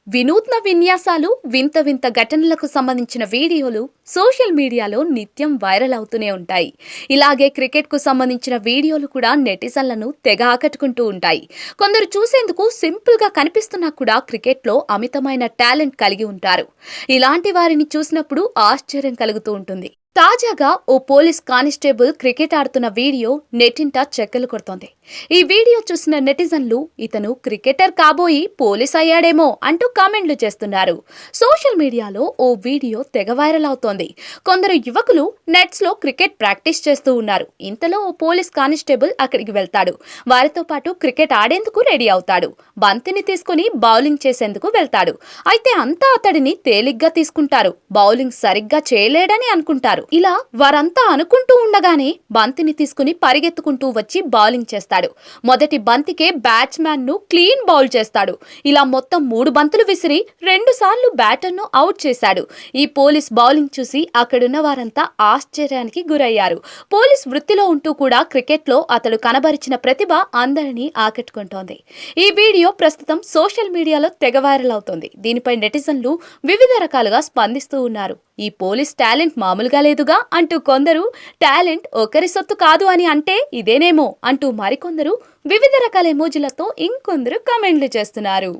వినూత్న విన్యాసాలు, వింత వింత ఘటనలకు సంబంధించిన వీడియోలు సోషల్ మీడియాలో నిత్యం వైరల్ అవుతూనే ఉంటాయి. ఇలాగే క్రికెట్‌కు సంబంధించిన వీడియోలు కూడా నెటిజన్లను తెగ ఆకట్టుకుంటూ ఉంటాయి. కొందరు చూసేందుకు సింపుల్‌గా కనిపిస్తున్నా కూడా క్రికెట్‌లో అమితమైన టాలెంట్ కలిగి ఉంటారు. ఇలాంటి వారిని చూసినప్పుడు ఆశ్చర్యం కలుగుతూ ఉంటుంది. తాజాగా ఓ పోలీస్ కానిస్టేబుల్ క్రికెట్ ఆడుతున్న వీడియో నెట్టింట చెక్కలు కొడుతోంది. ఈ వీడియో చూసిన నెటిజన్లు ఇతను క్రికెటర్ కాబోయి పోలీస్ అయ్యాడేమో అంటూ కామెంట్లు చేస్తున్నారు. సోషల్ మీడియాలో ఓ వీడియో తెగ వైరల్ అవుతోంది. కొందరు యువకులు నెట్స్ లో క్రికెట్ ప్రాక్టీస్ చేస్తూ ఉన్నారు. ఇంతలో ఓ పోలీస్ కానిస్టేబుల్ అక్కడికి వెళ్తాడు. వారితో పాటు క్రికెట్ ఆడేందుకు రెడీ అవుతాడు. బంతిని తీసుకుని బౌలింగ్ చేసేందుకు వెళ్తాడు. అయితే అంతా అతడిని తేలిగ్గా తీసుకుంటారు. బౌలింగ్ సరిగ్గా చేయలేడని అనుకుంటారు. ఇలా వారంతా అనుకుంటూ ఉండగానే బంతిని తీసుకుని పరిగెత్తుకుంటూ వచ్చి బౌలింగ్ చేస్తాడు. మొదటి బంతికే బ్యాట్స్‌మ్యాన్ ను క్లీన్ బౌల్ చేస్తాడు. ఇలా మొత్తం 3 బంతులు విసిరి 2 సార్లు బ్యాటర్ ను అవుట్ చేశాడు. ఈ పోలీస్ బౌలింగ్ చూసి అక్కడున్న వారంతా ఆశ్చర్యానికి గురయ్యారు. పోలీస్ వృత్తిలో ఉంటూ కూడా క్రికెట్లో అతడు కనబరిచిన ప్రతిభ అందరినీ ఆకట్టుకుంటోంది. ఈ వీడియో ప్రస్తుతం సోషల్ మీడియాలో తెగ వైరల్ అవుతోంది. దీనిపై నెటిజన్లు వివిధ రకాలుగా స్పందిస్తూ ఉన్నారు. ఈ పోలీస్ టాలెంట్ మామూలుగా లేదుగా అంటూ కొందరు, టాలెంట్ ఒకరి సొత్తు కాదు అని అంటే ఇదేనేమో అంటూ మరికొందరు వివిధ రకాల ఎమోజీలతో ఇంకొందరు కామెంట్లు చేస్తున్నారు.